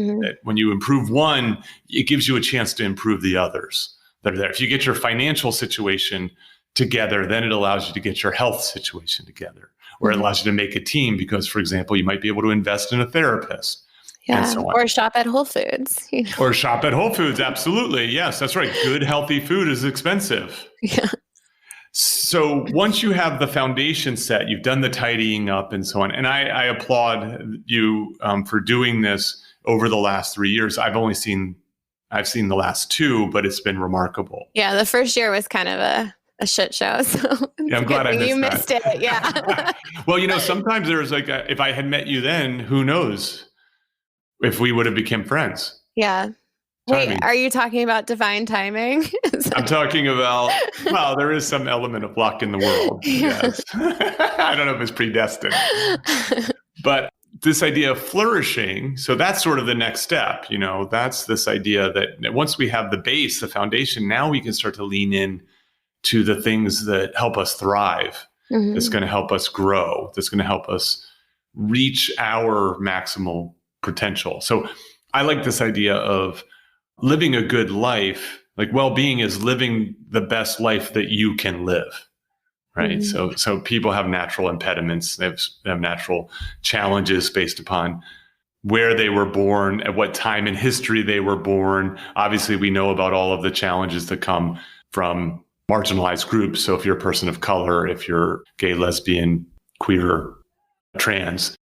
when you improve one, it gives you a chance to improve the others that are there. If you get your financial situation together, then it allows you to get your health situation together, or it allows you to make a team because, for example, you might be able to invest in a therapist. Yeah, so or shop at Whole Foods. Or shop at Whole Foods, absolutely. Yes, that's right. Good, healthy food is expensive. Yeah. So once you have the foundation set, you've done the tidying up and so on. And I applaud you for doing this over the last 3 years. I've seen the last 2, but it's been remarkable. Yeah, the first year was kind of a shit show. So yeah, I'm glad you missed it. Yeah. Well, sometimes there's like, if I had met you then, who knows if we would have become friends. Yeah. Wait, are you talking about divine timing? I'm talking about, there is some element of luck in the world. Yes. I don't know if it's predestined. But this idea of flourishing, so that's sort of the next step. That's this idea that once we have the base, the foundation, now we can start to lean in to the things that help us thrive. That's going to help us grow. That's going to help us reach our maximal potential. So I like this idea of living a good life. Like well-being is living the best life that you can live, right? So people have natural impediments. They have natural challenges based upon where they were born, at what time in history they were born. Obviously, we know about all of the challenges that come from marginalized groups. So if you're a person of color, if you're gay, lesbian, queer, trans,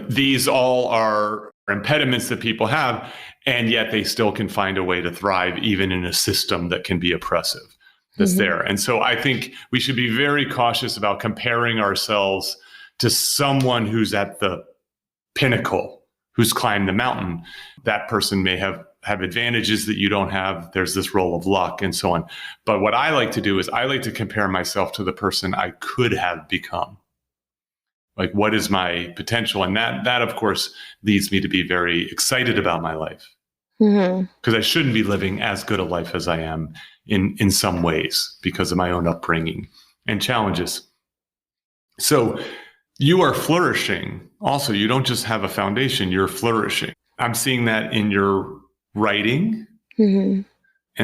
these all are impediments that people have, and yet they still can find a way to thrive even in a system that can be oppressive that's there. And so I think we should be very cautious about comparing ourselves to someone who's at the pinnacle who's climbed the mountain. That person may have advantages that you don't have. There's this role of luck and so on. But what I like to do is I like to compare myself to the person I could have become. Like, what is my potential? And that of course, leads me to be very excited about my life. Because I shouldn't be living as good a life as I am in some ways because of my own upbringing and challenges. So you are flourishing. Also, you don't just have a foundation, you're flourishing. I'm seeing that in your writing. And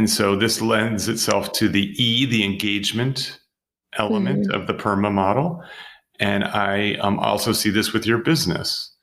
so this lends itself to the the engagement element of the PERMA model. And I also see this with your business.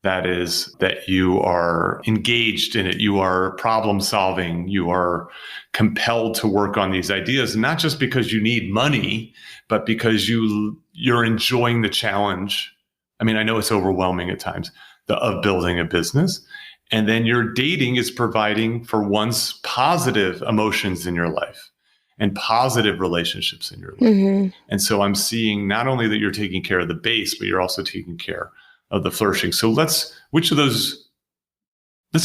That is that you are engaged in it. You are problem solving. You are compelled to work on these ideas, not just because you need money, but because you're enjoying the challenge. I mean, I know it's overwhelming at times of building a business. And then your dating is providing for once positive emotions in your life and positive relationships in your life. And so I'm seeing not only that you're taking care of the base, but you're also taking care of the flourishing. So let's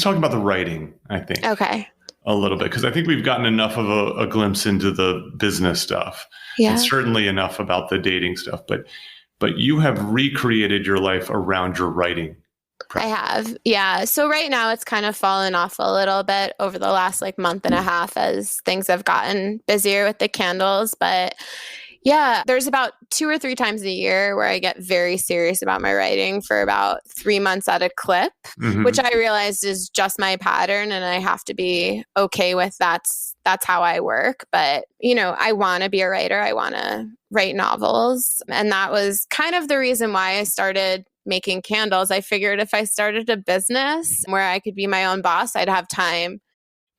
talk about the writing, I think. Okay. A little bit, because I think we've gotten enough of a glimpse into the business stuff. Yeah. And certainly enough about the dating stuff. But you have recreated your life around your writing practice. I have. Yeah. So right now it's kind of fallen off a little bit over the last month and a half as things have gotten busier with the candles. But yeah, there's about 2 or 3 times a year where I get very serious about my writing for about 3 months at a clip, which I realized is just my pattern and I have to be okay with that's how I work. But, I want to be a writer. I want to write novels. And that was kind of the reason why I started making candles. I figured if I started a business where I could be my own boss, I'd have time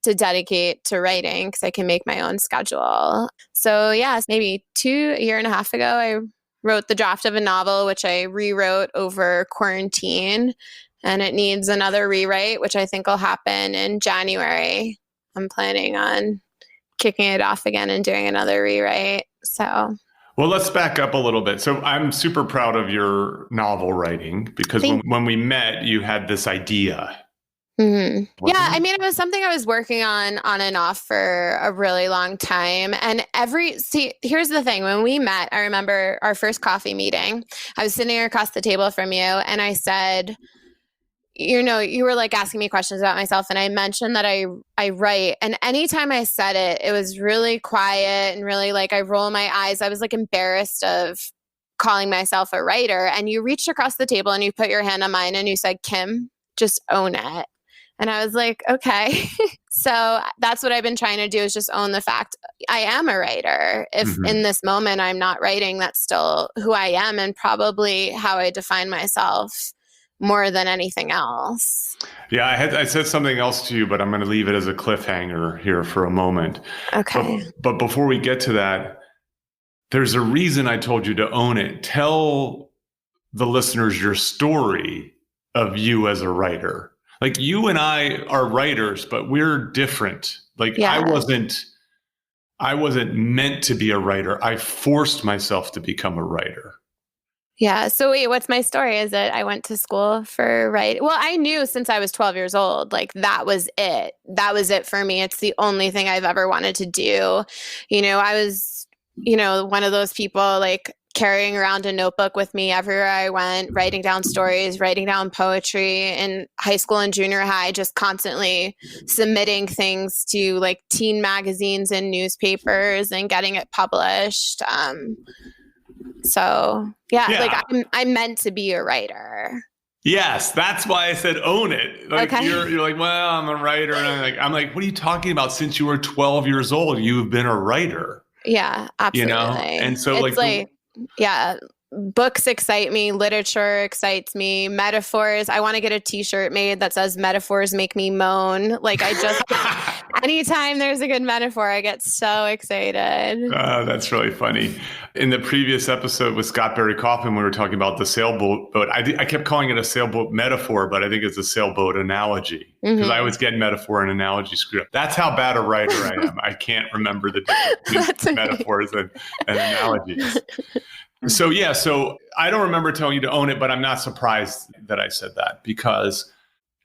to dedicate to writing because I can make my own schedule. So yes, maybe a year and a half ago, I wrote the draft of a novel, which I rewrote over quarantine, and it needs another rewrite, which I think will happen in January. I'm planning on kicking it off again and doing another rewrite. So. Well, let's back up a little bit. So I'm super proud of your novel writing because when we met, you had this idea. Yeah, I mean, it was something I was working on and off for a really long time. And here's the thing. When we met, I remember our first coffee meeting. I was sitting across the table from you and I said, you were asking me questions about myself. And I mentioned that I write. And anytime I said it, it was really quiet and really I roll my eyes. I was embarrassed of calling myself a writer. And you reached across the table and you put your hand on mine and you said, Kym, just own it. And I was like, okay. So that's what I've been trying to do is just own the fact I am a writer. If in this moment I'm not writing, that's still who I am and probably how I define myself more than anything else. Yeah, I said something else to you, but I'm going to leave it as a cliffhanger here for a moment. Okay. But before we get to that, there's a reason I told you to own it. Tell the listeners your story of you as a writer. You and I are writers, but we're different. I wasn't meant to be a writer. I forced myself to become a writer. Yeah. So wait, what's my story? Is it I went to school for writing? Well, I knew since I was 12 years old, that was it. That was it for me. It's the only thing I've ever wanted to do. I was, one of those people carrying around a notebook with me everywhere I went, writing down stories, writing down poetry in high school and junior high, just constantly submitting things to teen magazines and newspapers and getting it published. So yeah. I'm meant to be a writer. Yes, that's why I said own it. Okay. You're like, well, I'm a writer. And I'm like, what are you talking about? Since you were 12 years old, you've been a writer. Yeah, absolutely. And so it's yeah, books excite me. Literature excites me. Metaphors. I want to get a t-shirt made that says metaphors make me moan. Anytime there's a good metaphor, I get so excited. That's really funny. In the previous episode with Scott Barry Kaufman, we were talking about the sailboat. I kept calling it a sailboat metaphor, but I think it's a sailboat analogy because I always get metaphor and analogy screwed up. That's how bad a writer I am. I can't remember the difference between metaphors and analogies. So I don't remember telling you to own it, but I'm not surprised that I said that because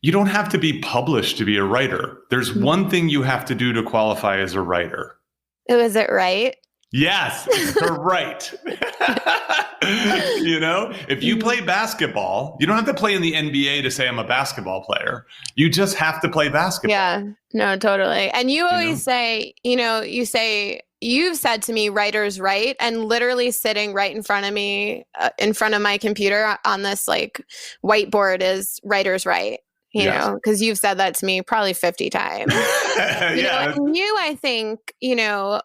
you don't have to be published to be a writer. There's one thing you have to do to qualify as a writer. Was it right? Yes, it's the right. If you play basketball, you don't have to play in the NBA to say I'm a basketball player. You just have to play basketball. Yeah, no, totally. And you always say, you've said to me, writer's right. And literally sitting right in front of me, in front of my computer on this like whiteboard is writer's right. Because you've said that to me probably 50 times. And you, I think,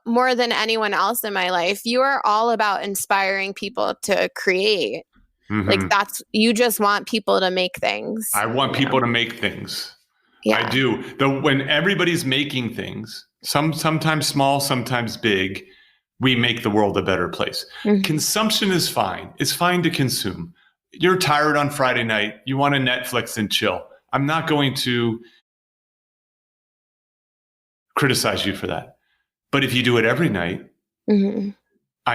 more than anyone else in my life, you are all about inspiring people to create. Like you just want people to make things. I want people to make things. Yeah. I do. When everybody's making things, sometimes small, sometimes big, we make the world a better place. Consumption is fine. It's fine to consume. You're tired on Friday night. You want to Netflix and chill. I'm not going to criticize you for that. But if you do it every night, I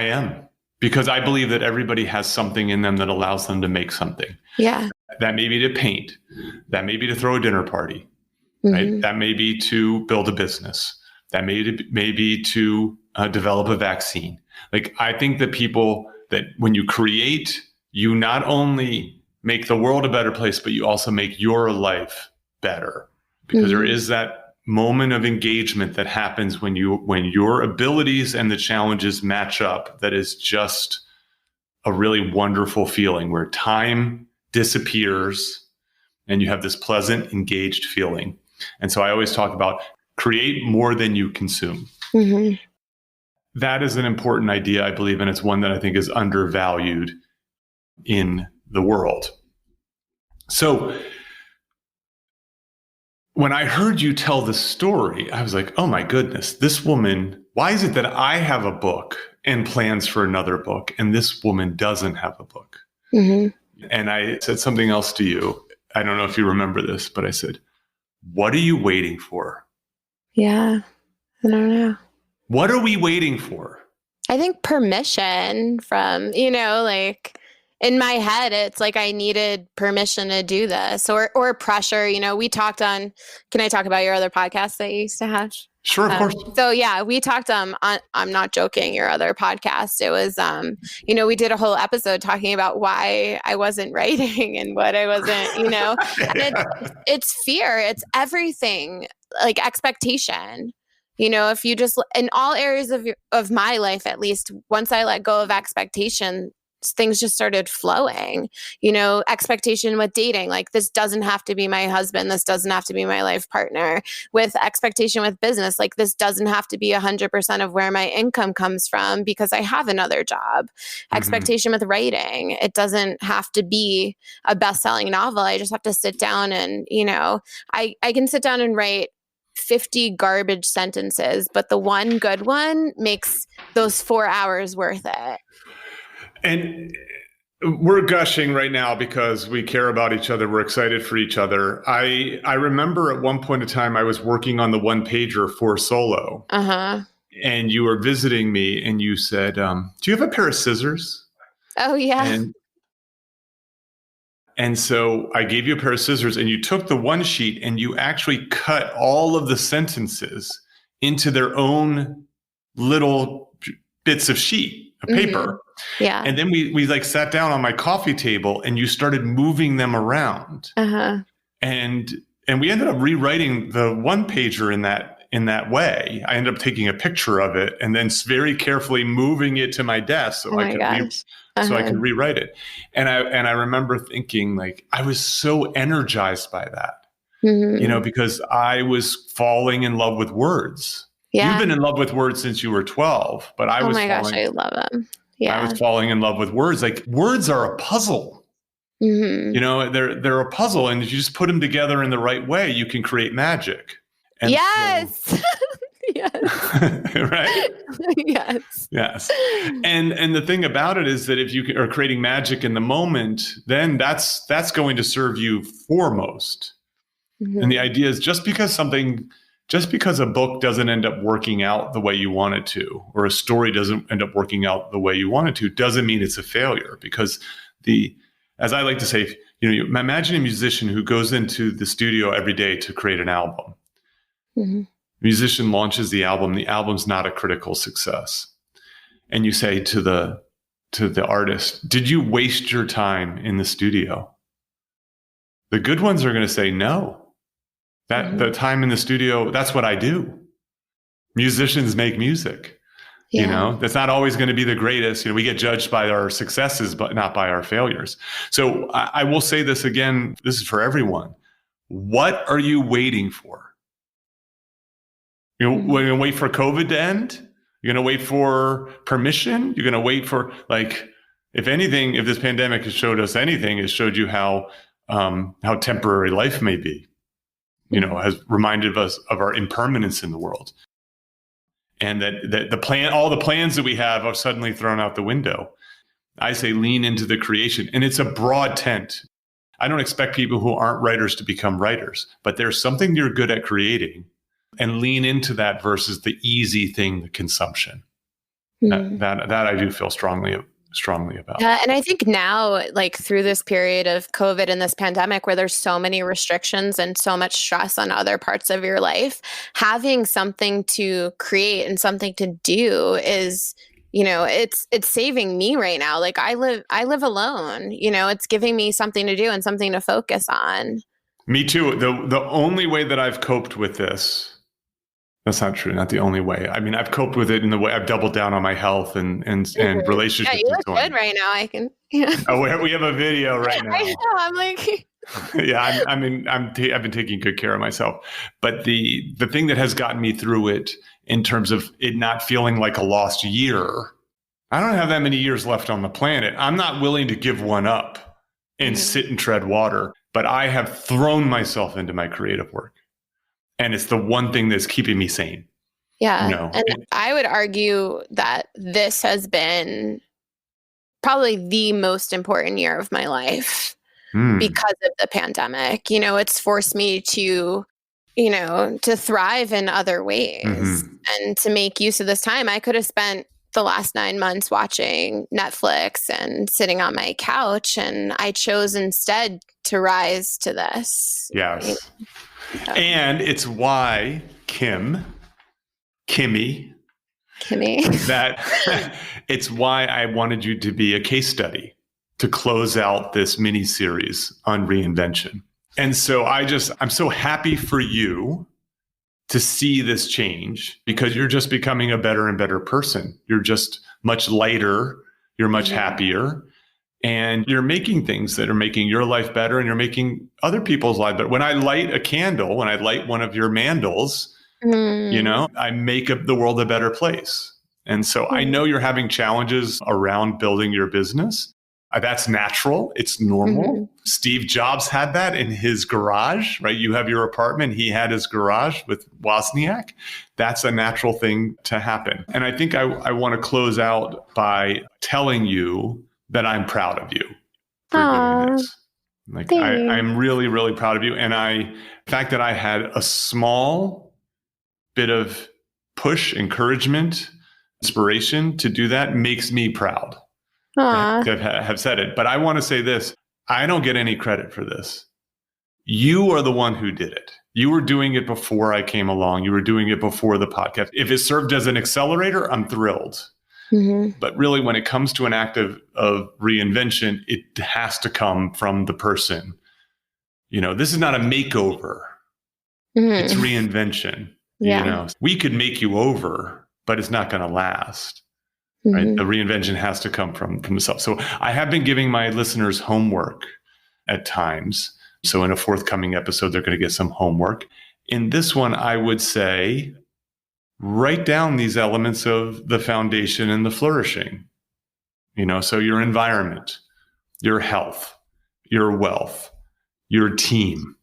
am. Because I believe that everybody has something in them that allows them to make something. Yeah. That may be to paint. That may be to throw a dinner party. Right? That may be to build a business. That may be to develop a vaccine. Like, I think that people, that when you create, you not only make the world a better place, but you also make your life better, because there is that moment of engagement that happens when your abilities and the challenges match up. That is just a really wonderful feeling where time disappears and you have this pleasant, engaged feeling. And so I always talk about create more than you consume. That is an important idea, I believe, and it's one that I think is undervalued in the world. So when I heard you tell the story, I was like, oh my goodness, this woman, why is it that I have a book and plans for another book and this woman doesn't have a book? And I said something else to you. I don't know if you remember this, but I said, what are you waiting for? Yeah, I don't know. What are we waiting for? I think permission from, like in my head, it's like I needed permission to do this or pressure. We talked on, can I talk about your other podcast that you used to have? Sure, of course. So yeah, we talked on, I'm not joking, your other podcast. It was, we did a whole episode talking about why I wasn't writing and what I wasn't, and it's fear. It's everything, like expectation. If you just, in all areas of my life, at least, once I let go of expectation, things just started flowing. Expectation with dating, like this doesn't have to be my husband, this doesn't have to be my life partner. With expectation with business, like this doesn't have to be 100% of where my income comes from because I have another job. Expectation with writing, it doesn't have to be a best-selling novel. I just have to sit down and I can sit down and write 50 garbage sentences, but the one good one makes those 4 hours worth it. And we're gushing right now because we care about each other. We're excited for each other. I remember at one point in time, I was working on the one pager for Solo. And you were visiting me and you said, do you have a pair of scissors? Oh, yeah. And so I gave you a pair of scissors and you took the one sheet and you actually cut all of the sentences into their own little bits of sheet, of paper. Yeah. And then we like sat down on my coffee table and you started moving them around. And we ended up rewriting the one pager in that way. I ended up taking a picture of it and then very carefully moving it to my desk so I could rewrite it. And I remember thinking, like, I was so energized by that, because I was falling in love with words. Yeah. You've been in love with words since you were 12, but I was gosh, I love them. Yeah. I was falling in love with words. Like, words are a puzzle. They're a puzzle, and if you just put them together in the right way, you can create magic. And yes. So, yes. Right? Yes. And the thing about it is that if you are creating magic in the moment, then that's going to serve you foremost. And the idea is just because a book doesn't end up working out the way you want it to, or a story doesn't end up working out the way you want it to, doesn't mean it's a failure. Because as I like to say, Imagine a musician who goes into the studio every day to create an album. Mm-hmm. Musician launches the album's not a critical success. And you say to the artist, did you waste your time in the studio? The good ones are going to say no. That the time in the studio, that's what I do. Musicians make music. That's not always going to be the greatest. We get judged by our successes, but not by our failures. So I will say this again, this is for everyone. What are you waiting for? We're going to wait for COVID to end? You're going to wait for permission? You're going to wait for, if anything, if this pandemic has showed us anything, it showed you how temporary life may be, has reminded us of our impermanence in the world. And that all the plans that we have are suddenly thrown out the window. I say lean into the creation. And it's a broad tent. I don't expect people who aren't writers to become writers, but there's something you're good at creating, and lean into that versus the easy thing, the consumption. That I do feel strongly about. Yeah, and I think now, through this period of COVID and this pandemic where there's so many restrictions and so much stress on other parts of your life, having something to create and something to do is, it's saving me right now. I live alone, it's giving me something to do and something to focus on. Me too. The only way that I've coped with this, that's not true. Not the only way. I mean, I've coped with it in the way I've doubled down on my health and relationships. Yeah, you look good right now. I can. Yeah. Oh, we have a video right now. I know. I'm like. Yeah, I've been taking good care of myself. But the thing that has gotten me through it in terms of it not feeling like a lost year, I don't have that many years left on the planet. I'm not willing to give one up and sit and tread water. But I have thrown myself into my creative work. And it's the one thing that's keeping me sane. Yeah. And I would argue that this has been probably the most important year of my life because of the pandemic. It's forced me to thrive in other ways and to make use of this time. I could have spent the last 9 months watching Netflix and sitting on my couch, and I chose instead to rise to this. Yes. And it's why Kimmy, that it's why I wanted you to be a case study to close out this mini series on reinvention. And so I'm so happy for you to see this change, because you're just becoming a better and better person. You're just much lighter. You're much happier. And you're making things that are making your life better, and you're making other people's life better. When I light a candle, when I light one of your mandals, I make the world a better place. And so I know you're having challenges around building your business. That's natural. It's normal. Steve Jobs had that in his garage, right? You have your apartment. He had his garage with Wozniak. That's a natural thing to happen. And I think I want to close out by telling you that I'm proud of you for doing this. I'm really, really proud of you. And the fact that I had a small bit of push, encouragement, inspiration to do that makes me proud. To have said it. But I want to say this. I don't get any credit for this. You are the one who did it. You were doing it before I came along. You were doing it before the podcast. If it served as an accelerator, I'm thrilled. But really, when it comes to an act of reinvention, it has to come from the person. This is not a makeover. It's reinvention. We could make you over, but it's not going to last. Right? The reinvention has to come from the self. So I have been giving my listeners homework at times. So in a forthcoming episode, they're going to get some homework. In this one, I would say, write down these elements of the foundation and the flourishing. So your environment, your health, your wealth, your team.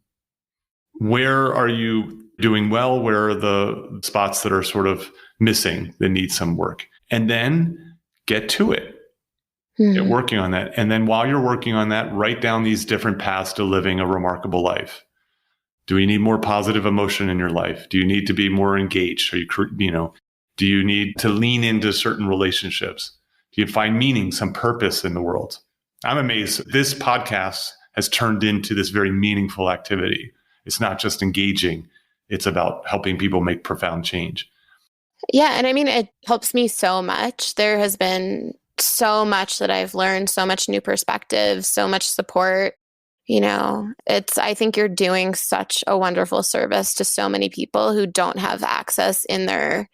Where are you doing well? Where are the spots that are sort of missing that need some work? And then get to it. Get working on that. And then while you're working on that, write down these different paths to living a remarkable life. Do you need more positive emotion in your life? Do you need to be more engaged? Do you need to lean into certain relationships? Do you find meaning, some purpose in the world? I'm amazed. This podcast has turned into this very meaningful activity. It's not just engaging. It's about helping people make profound change. Yeah. And I mean, it helps me so much. There has been so much that I've learned, so much new perspective, so much support. I think you're doing such a wonderful service to so many people who don't have access in their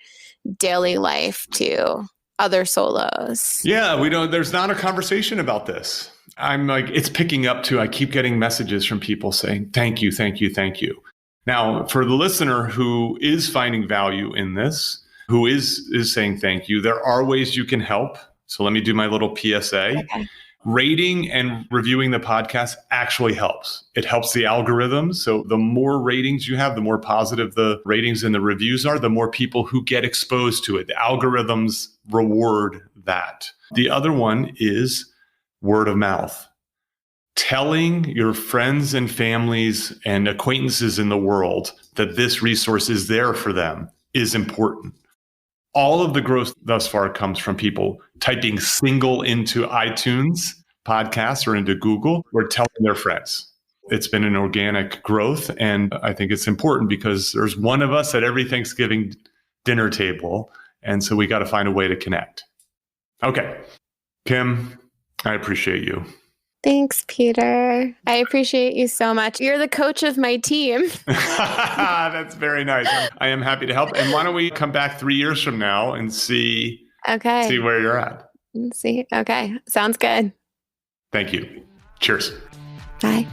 daily life to other solos. Yeah, there's not a conversation about this. I'm like, it's picking up too. I keep getting messages from people saying, thank you, thank you, thank you. Now, for the listener who is finding value in this, who is saying thank you, there are ways you can help. So let me do my little PSA. Okay. Rating and reviewing the podcast actually helps. It helps the algorithms. So the more ratings you have, the more positive the ratings and the reviews are, the more people who get exposed to it. The algorithms reward that. The other one is word of mouth. Telling your friends and families and acquaintances in the world that this resource is there for them is important. All of the growth thus far comes from people typing single into iTunes podcasts or into Google or telling their friends. It's been an organic growth. And I think it's important because there's one of us at every Thanksgiving dinner table. And so we got to find a way to connect. Okay. Kym, I appreciate you. Thanks, Peter. I appreciate you so much. You're the coach of my team. That's very nice. I am happy to help. And why don't we come back 3 years from now and see where you're at. See. Okay. Sounds good. Thank you. Cheers. Bye.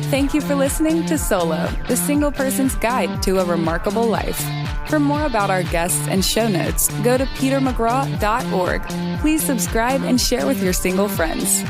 Thank you for listening to Solo, the single person's guide to a remarkable life. For more about our guests and show notes, go to petermcgraw.org. Please subscribe and share with your single friends.